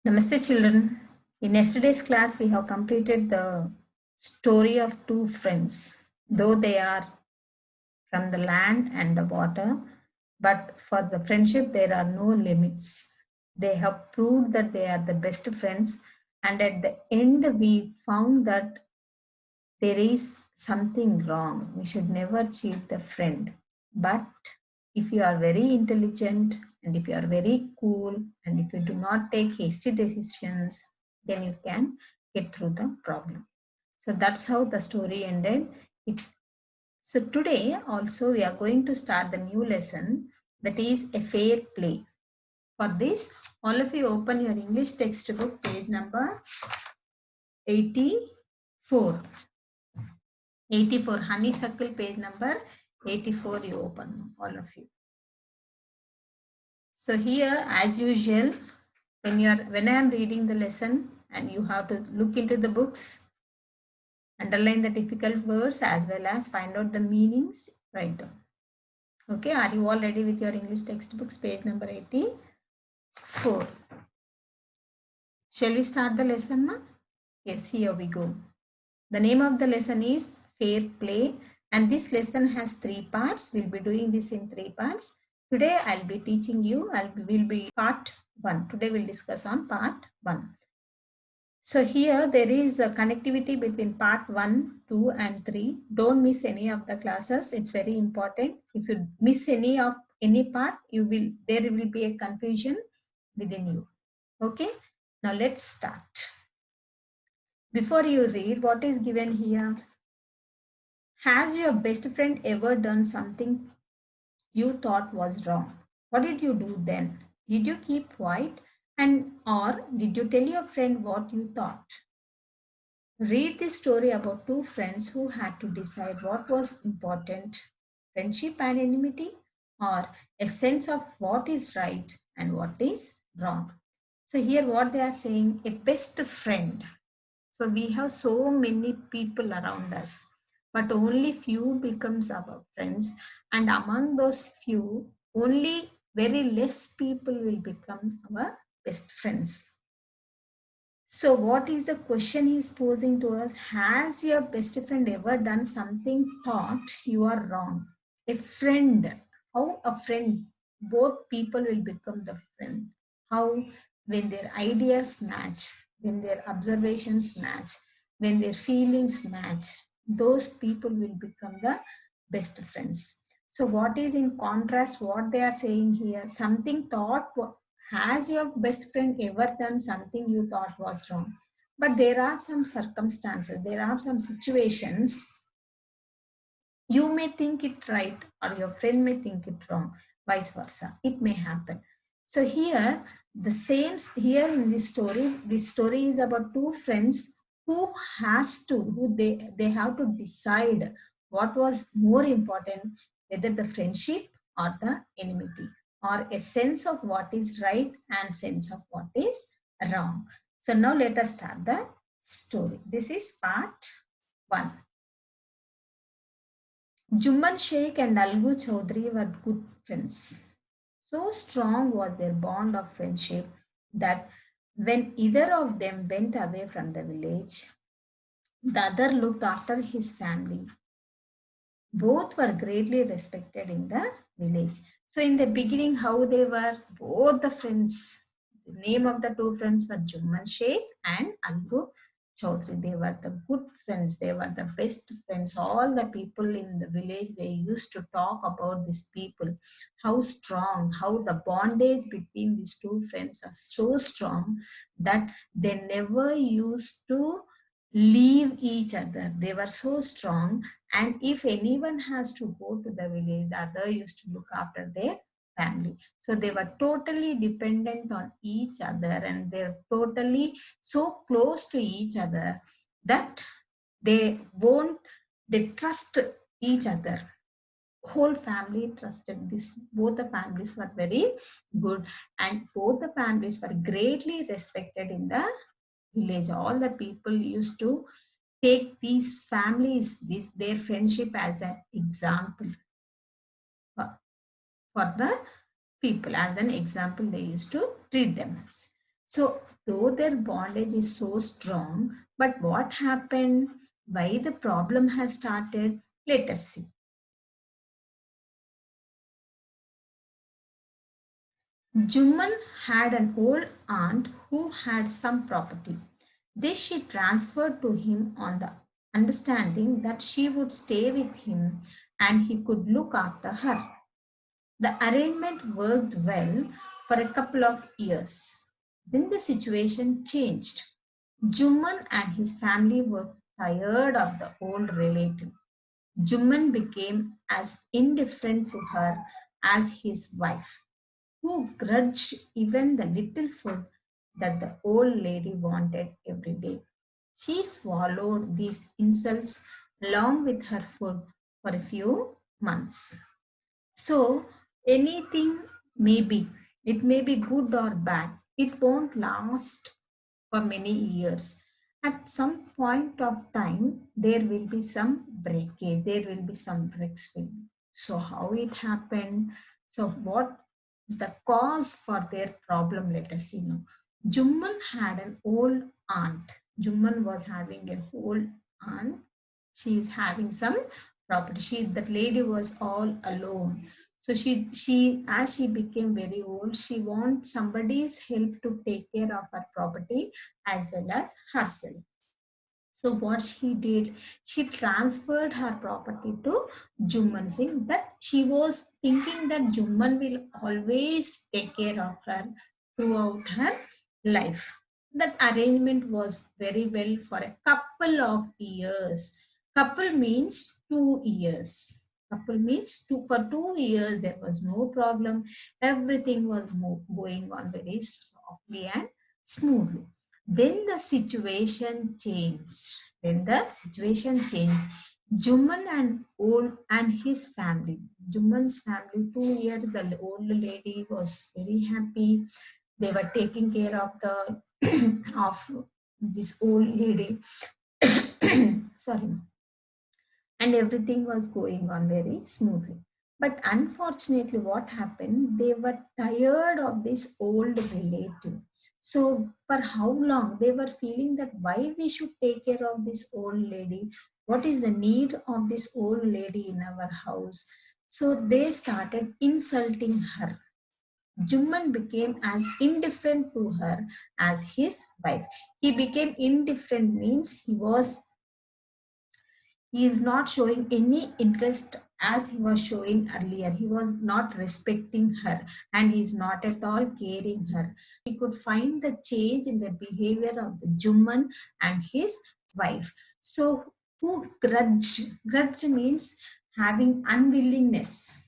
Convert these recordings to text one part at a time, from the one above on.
Namaste, children. In yesterday's class, we have completed the story of two friends. Though they are from the land and the water, but for the friendship, there are no limits. They have proved that they are the best friends, and at the end, we found that there is something wrong. We should never cheat the friend. But if you are very intelligent and if you are very cool and if you do not take hasty decisions, then you can get through the problem. So that's how the story ended. So today also we are going to start the new lesson, that is a fair play. For this, all of you open your English textbook, page number 84. 84, honeysuckle, page number 84, you open, all of you. So here, as usual, when I am reading the lesson and you have to look into the books, underline the difficult words as well as find out the meanings, write down. Okay, are you all ready with your English textbooks, page number 84? Shall we start the lesson now? Yes, here we go. The name of the lesson is Fair Play, and this lesson has 3 parts. We'll be doing this in 3 parts. Today I'll be teaching you, will be part 1. Today we'll discuss on part 1. So here there is a connectivity between part 1, 2 and 3. Don't miss any of the classes. It's very important. If you miss any part, there will be a confusion within you. Okay, now let's start. Before you read what is given here, has your best friend ever done something you thought was wrong? What did you do then? Did you keep quiet or did you tell your friend what you thought? Read this story about two friends who had to decide what was important, friendship and enmity, or a sense of what is right and what is wrong. So here what they are saying, a best friend. So we have so many people around us, but only few becomes our friends, and among those few, only very less people will become our best friends. So what is the question he is posing to us? Has your best friend ever done something thought you are wrong? A friend, how a friend, both people will become the friend. How? When their ideas match, when their observations match, when their feelings match, those people will become the best friends. So what is in contrast what they are saying here? Something thought, has your best friend ever done something you thought was wrong? But there are some circumstances, there are some situations you may think it right or your friend may think it wrong, vice versa. It may happen. So here, here in this story is about two friends who they have to decide what was more important, whether the friendship or the enmity, or a sense of what is right and sense of what is wrong. So now let us start the story. This is part 1. Jumman Sheikh and Algu Chaudhry were good friends. So strong was their bond of friendship that when either of them went away from the village, the other looked after his family. Both were greatly respected in the village. So in the beginning, how they were, both the friends, the name of the two friends were Jumman Sheikh and Algu Chaudhry. They were the good friends. They were the best friends. All the people in the village, they used to talk about these people, how strong, how the bondage between these two friends are so strong that they never used to leave each other. They were so strong, and if anyone has to go to the village, the other used to look after their family. So they were totally dependent on each other, and they're totally so close to each other that they trust each other. Whole family trusted this. Both the families were very good, and both the families were greatly respected in the village. All the people used to take these families, their friendship as an example for the people. As an example, they used to treat them as. So though their bondage is so strong, but what happened? Why the problem has started? Let us see. Jumman had an old aunt who had some property. This she transferred to him on the understanding that she would stay with him and he could look after her. The arrangement worked well for a couple of years. Then the situation changed. Jumman and his family were tired of the old relative. Jumman became as indifferent to her as his wife, who grudged even the little food that the old lady wanted every day. She swallowed these insults along with her food for a few months. So, anything may be, it may be good or bad, it won't last for many years. At some point of time, there will be some breakage, there will be some breaks. So, how it happened? So, what is the cause for their problem? Let us see now. Jumman had an old aunt. Jumman was having a old aunt. She is having some property. That lady was all alone. So she as she became very old, she wants somebody's help to take care of her property as well as herself. So what she did, she transferred her property to Jumman Singh. That she was thinking that Jumman will always take care of her throughout her life. That arrangement was very well for a couple of years. Couple means 2 years. Couple means for 2 years there was no problem. Everything was going on very softly and smoothly. Then the situation changed. Then the situation changed. Jumman and old and his family. Jumman's family, 2 years, the old lady was very happy. They were taking care of the of this old lady. Sorry, and everything was going on very smoothly. But unfortunately, what happened? They were tired of this old relative. So, for how long they were feeling that why we should take care of this old lady? What is the need of this old lady in our house? So, they started insulting her. Jumman became as indifferent to her as his wife. He became indifferent means he is not showing any interest as he was showing earlier. He was not respecting her and he is not at all caring her. He could find the change in the behavior of the Jumman and his wife. So who grudged? Grudge means having unwillingness.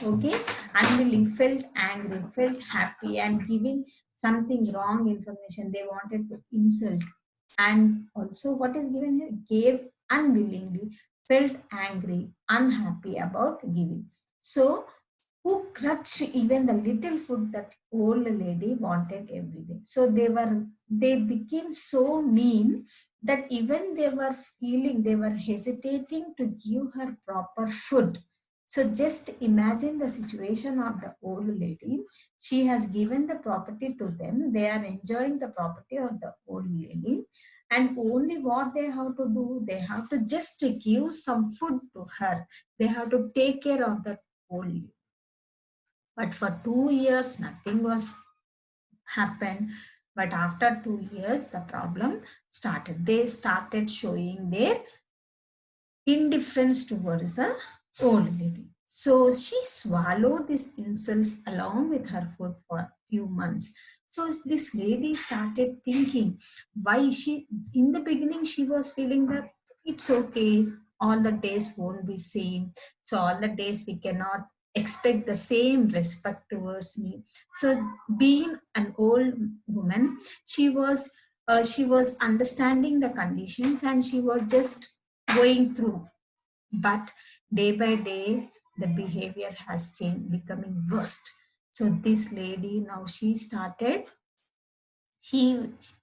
Okay, unwilling, felt angry, felt happy, and giving something wrong information. They wanted to insult. And also, what is given here? Gave unwillingly, felt angry, unhappy about giving. So, who grudged even the little food that old lady wanted every day. So they became so mean that even they were hesitating to give her proper food. So just imagine the situation of the old lady. She has given the property to them. They are enjoying the property of the old lady. And only what they have to do, they have to just give some food to her. They have to take care of the old lady. But for 2 years, nothing was happened. But after 2 years, the problem started. They started showing their indifference towards the old lady. So she swallowed these insults along with her food for a few months. So this lady started thinking why in the beginning, she was feeling that it's okay, all the days won't be same. So all the days we cannot expect the same respect towards me. So being an old woman, she was understanding the conditions and she was just going through. But day by day, the behavior has changed, becoming worst. So this lady now she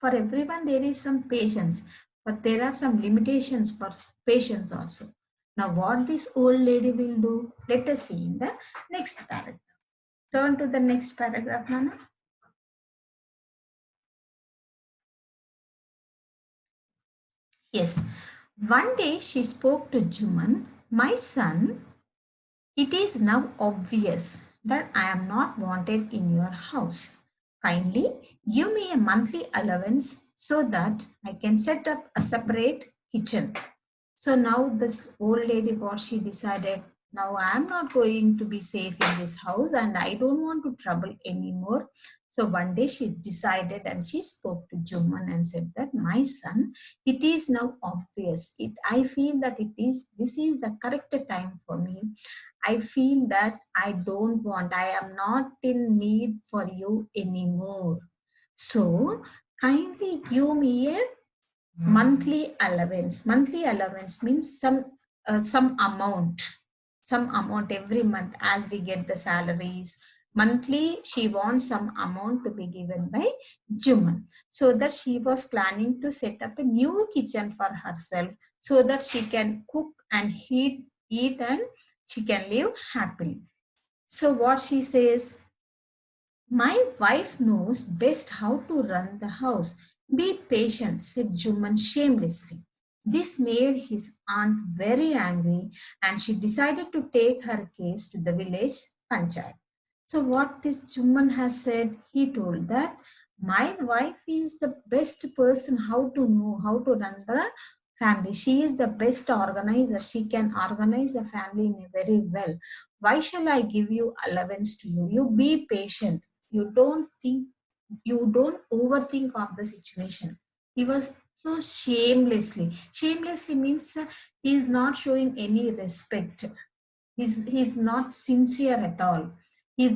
for everyone there is some patience, but there are some limitations for patience also. Now what this old lady will do, let us see in the next paragraph. Turn to the next paragraph, Nana. Yes. One day she spoke to Juman, my son, it is now obvious that I am not wanted in your house. Kindly give me a monthly allowance so that I can set up a separate kitchen. So now this old lady, what she decided, now I'm not going to be safe in this house and I don't want to trouble anymore. So one day she decided and she spoke to Juman and said that my son, it is now obvious. I feel that this is the correct time for me. I feel that I am not in need for you anymore. So kindly give me a monthly allowance means some amount every month as we get the salaries. Monthly she wants some amount to be given by Juman, so that she was planning to set up a new kitchen for herself so that she can cook and eat and she can live happily. So what she says, my wife knows best how to run the house. Be patient, said Juman shamelessly. This made his aunt very angry and she decided to take her case to the village panchayat. So what this Juman has said, he told that my wife is the best person how to know how to run the family. She is the best organizer. She can organize the family in a very well. Why shall I give you allowance to you? You be patient. You don't overthink of the situation. He was so shamelessly means he is not showing any respect. He's not sincere at all. He's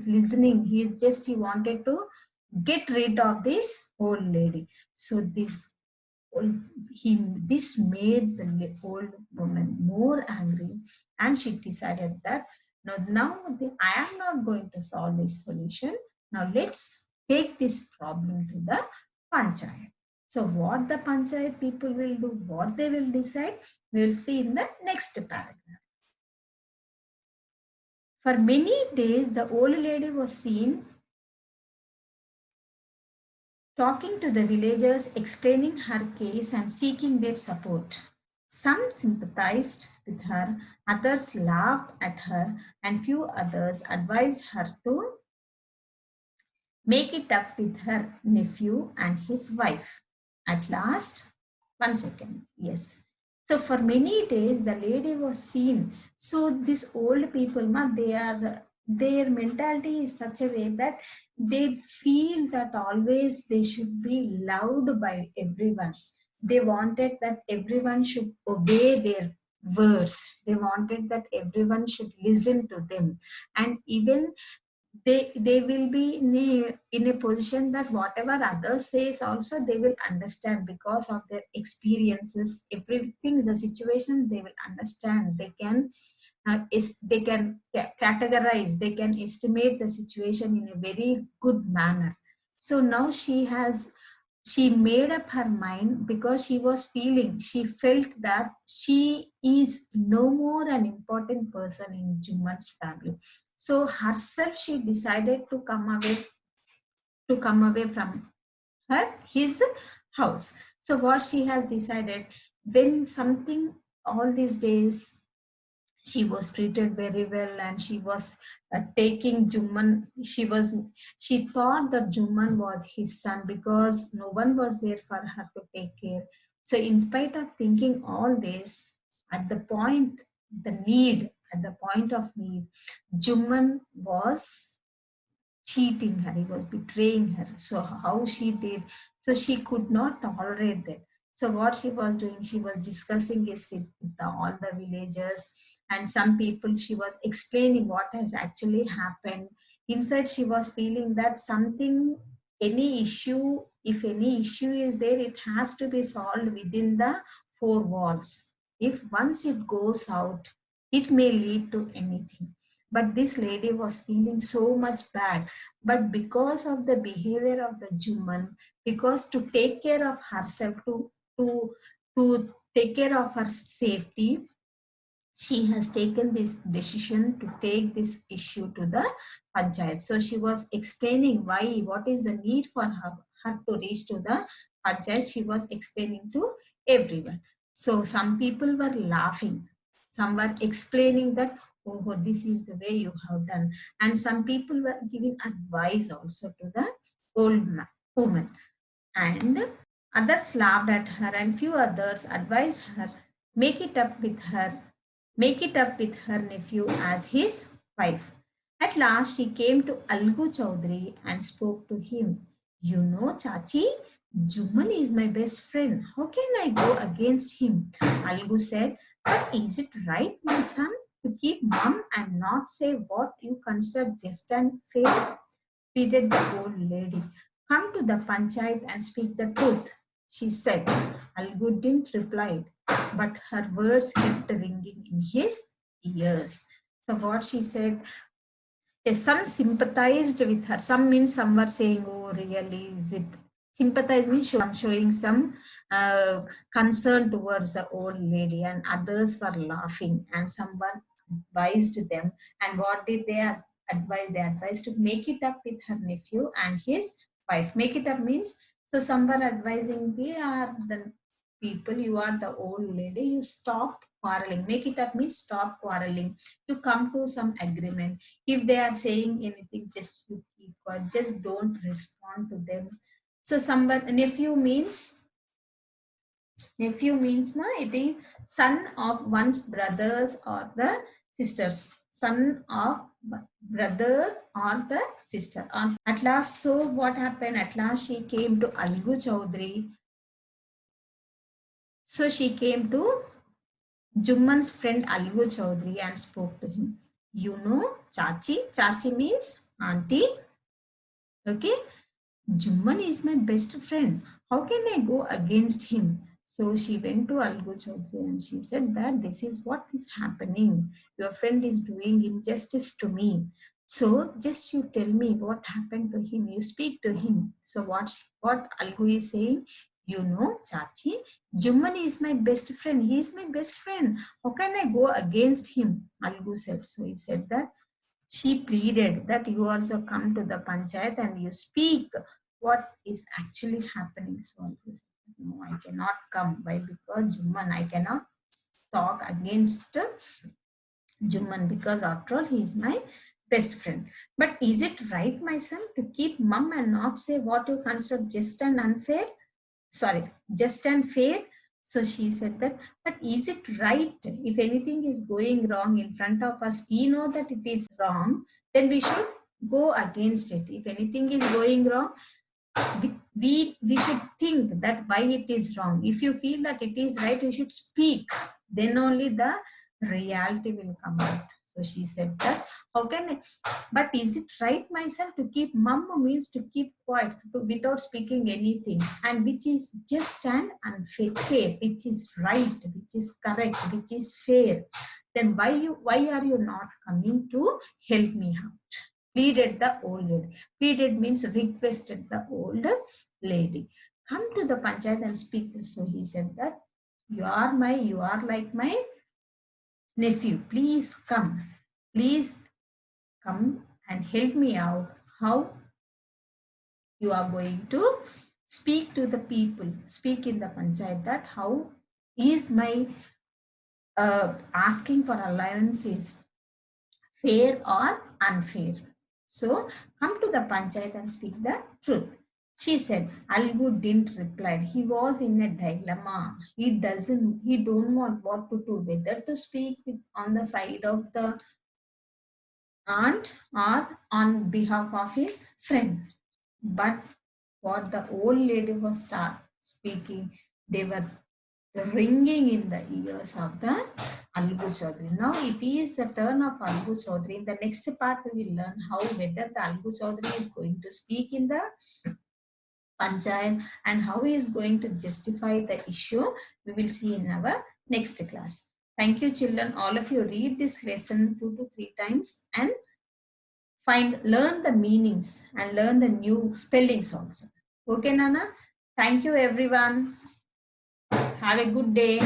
listening. He wanted to get rid of this old lady. So old, this made the old woman more angry, and she decided that I am not going to solve this solution. Now let's take this problem to the panchayat. So what the panchayat people will do, what they will decide, we will see in the next paragraph. For many days, the old lady was seen talking to the villagers, explaining her case and seeking their support. Some sympathized with her, others laughed at her, and few others advised her to make it up with her nephew and his wife. At last, one second, yes. So for many days, the lady was seen. So these old people, their mentality is such a way that they feel that always they should be loved by everyone. They wanted that everyone should obey their words. They wanted that everyone should listen to them. And even they will be in a position that whatever others says also they will understand because of their experiences, everything, the situation they will understand. They can categorize, they can estimate the situation in a very good manner. So now she made up her mind because she felt that she is no more an important person in Juman's family. So herself she decided to come away from his house. So what she has decided, when something, all these days she was treated very well and she was taking Juman. She thought that Juman was his son because no one was there for her to take care. So in spite of thinking all this, at the point at the point of need, Juman was cheating her, he was betraying her. So how she did, so she could not tolerate that. So what she was doing, she was discussing this with all the villagers, and some people she was explaining what has actually happened. Inside she was feeling that something, any issue, if any issue is there, it has to be solved within the four walls. If once it goes out, it may lead to anything. But this lady was feeling so much bad, but because of the behavior of the Juman, because to take care of herself, to to take care of her safety, she has taken this decision to take this issue to the panchayat. So she was explaining why, what is the need for her to reach to the panchayat, she was explaining to everyone. So some people were laughing. Some were explaining that, oh, this is the way you have done. And some people were giving advice also to the old woman. And others laughed at her, and few others advised her, make it up with her, make it up with her nephew as his wife. At last she came to Algu Chaudhary and spoke to him. You know, Chachi, Juman is my best friend. How can I go against him? Algu said, but is it right, my son, to keep mum and not say what you consider just and fair? Pleaded the old lady. Come to the panchayat and speak the truth, she said. Algu didn't reply, but her words kept ringing in his ears. So what she said, yes, some sympathized with her. Some means some were saying, oh, really, is it? Sympathize means showing some concern towards the old lady, and others were laughing, and some were advised them. And what did they advise? They advised to make it up with her nephew and his wife. Make it up means, so some were advising, they are the people, you are the old lady, you stop quarreling. Make it up means stop quarreling. You come to some agreement. If they are saying anything, just you keep quiet, just don't respond to them. So somebody, nephew means na, it is son of one's brothers or the sisters, son of brother or the sister. At last, so what happened? At last she came to Algu Chaudhary. So she came to Jumman's friend Algu Chaudhary and spoke to him. You know, Chachi. Chachi means auntie. Okay. Jumman is my best friend. How can I go against him? So she went to Algu Chaudhary and she said that this is what is happening. Your friend is doing injustice to me. So just you tell me what happened to him. You speak to him. So what Algu is saying, you know, Chachi, Jumman is my best friend. He is my best friend. How can I go against him? Algu said. So he said that she pleaded that you also come to the panchayat and you speak what is actually happening. So Algu said, no, I cannot come. Why? Because Jumman, I cannot talk against Jumman because after all, he is my best friend. But is it right, my son, to keep mum and not say what you consider just and unfair? Sorry, just and fair. So she said that, but is it right? If anything is going wrong in front of us, we know that it is wrong, then we should go against it. If anything is going wrong, we should think that why it is wrong. If you feel that it is right, you should speak. Then only the reality will come out. So she said that, how can I, but is it right, myself, to keep mum means to keep quiet without speaking anything, and which is just and unfair, which is right, which is correct, which is fair. Then why are you not coming to help me out? Pleaded the old lady. Pleaded means requested the old lady. Come to the panchayat and speak. So he said that you are like my nephew. Please come and help me out. How you are going to speak to the people, speak in the panchayat that how is my asking for allowance is fair or unfair. So come to the panchayat and speak the truth. She said. Algu didn't reply. He was in a dilemma. He don't want what to do, whether to speak on the side of the aunt or on behalf of his friend. But what the old lady was speaking, they were ringing in the ears of the Algu Chaudhary. Now it is the turn of Algu Chaudhary. In the next part, we will learn how whether the Algu Chaudhary is going to speak in the panchayat and how he is going to justify the issue. We will see in our next class. Thank you, children. All of you read this lesson 2 to 3 times and learn the meanings and learn the new spellings also. Okay, Nana? Thank you, everyone. Have a good day.